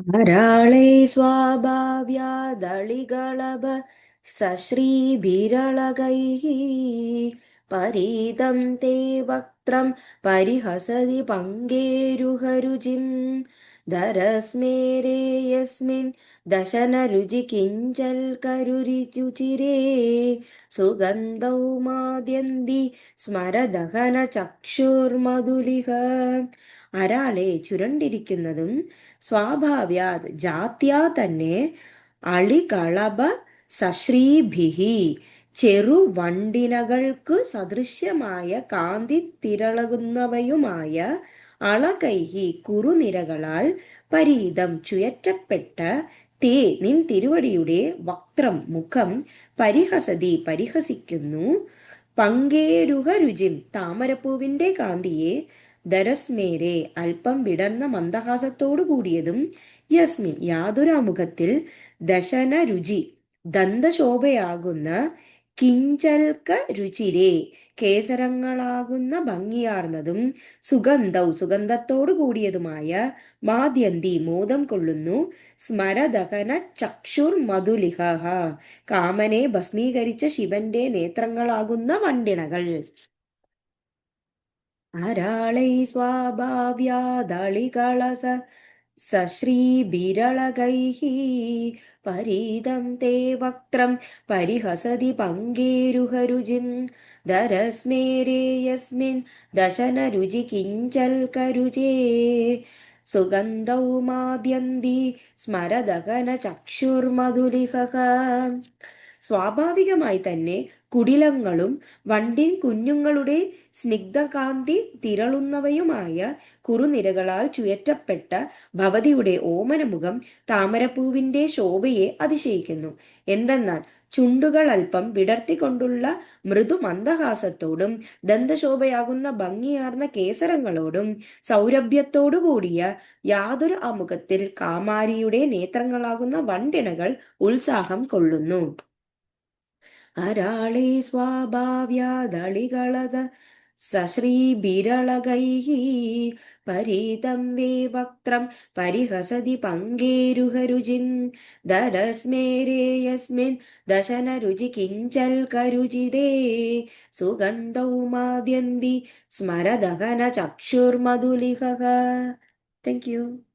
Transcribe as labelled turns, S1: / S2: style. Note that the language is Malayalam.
S1: ധാരാളേ സ്വാഭാവ്യാദളികളഭ സശ്രീഭിരളകൈः പരീതം തേ വക്ത്രം പരിഹസതി പങ്കേരുഹരുചിം ധരസ്മേരേ യസ്മിൻ ദശനരുചി കിഞ്ചൽകരുരിചുചിരേ സുഗന്ധൗ മാദ്യന്തി സ്മരദഹന ചക്ഷുർമധുലിഹ. അരാളെ ചുരണ്ടിരിക്കുന്നതും സ്വാഭാവ്യാത് ജാത്യാ തന്നെ അളികളഭ സശ്രീഭിഹി ചെറുവണ്ടിനകൾക്കു സദൃശ്യമായ കാന്തി തിരളകുന്നവയുമായ അളകൈഹി കുറുനിരകളാൽ പരീതം ചുയറ്റപ്പെട്ട തേ നിൻ തിരുവടിയുടെ വക്രം മുഖം പരിഹസതി പരിഹസിക്കുന്നു പങ്കേരുഹ രുചിം താമരപ്പൂവിന്റെ കാന്തിയെ ദരസ്മേരെ അല്പം വിടർന്ന മന്ദഹാസത്തോടു കൂടിയതും യസ്മിൻ യാതൊരാമുഖത്തിൽ ദശന രുചി ദന്തശോഭയാകുന്ന കിഞ്ചൽക്ക രുചിരേ കേസരങ്ങളാകുന്ന ഭംഗിയാർന്നതും സുഗന്ധൗ സുഗന്ധത്തോടു കൂടിയതുമായ മാദ്യന്തി മോദം കൊള്ളുന്നു സ്മരദഹന ചക്ഷുർ മധുലിഹ കാമനെ ഭസ്മീകരിച്ച ശിവന്റെ നേത്രങ്ങളാകുന്ന വണ്ടിണകൾ. അരാളൈ സ്വാഭാവ്യാദളികളസ സശ്രീഭിരളകൈः പരീതം തേ വക്ത്രം പരിഹസതി പങ്കേരുഹരുചിം ധരസ്മേരേ യസ്മിൻ ദശനരുചി കിഞ്ചൽകരുചേ സുഗന്ധൗ മാദ്യന്തി സ്മരദഹന ചക്ഷുർമധുലിഹ. സ്വാഭാവികമായി തന്നെ കുടിലങ്ങളും വണ്ടിൻ കുഞ്ഞുങ്ങളുടെ സ്നിഗ്ധകാന്തി തിരളുന്നവയുമായ കുറുനിരകളാൽ ചുയറ്റപ്പെട്ട ഭവതിയുടെ ഓമനമുഖം താമരപ്പൂവിന്റെ ശോഭയെ അതിശയിക്കുന്നു. എന്തെന്നാൽ ചുണ്ടുകൾ അല്പം വിടർത്തിക്കൊണ്ടുള്ള മൃദു മന്ദഹാസത്തോടും ദന്തശോഭയാകുന്ന ഭംഗിയാർന്ന കേസരങ്ങളോടും സൗരഭ്യത്തോടു കൂടിയ യാതൊരു അമുഖത്തിൽ കാമാരിയുടെ നേത്രങ്ങളാകുന്ന വണ്ടിണകൾ ഉത്സാഹം കൊള്ളുന്നു. അരാളേ സ്വാഭാവ്യാദളികളത സശ്രീഭിരളകൈः പരീതം വേ വക്ത്രം പരിഹസതി പങ്കേരുഹരുചിം ധരസ്മേരേ യസ്മിൻ ദശനരുചി കിഞ്ചൽകരുചിരേ സുഗന്ധൗ മാദ്യന്തി സ്മരദഹന ചക്ഷുർമധുലിഹ. Thank U.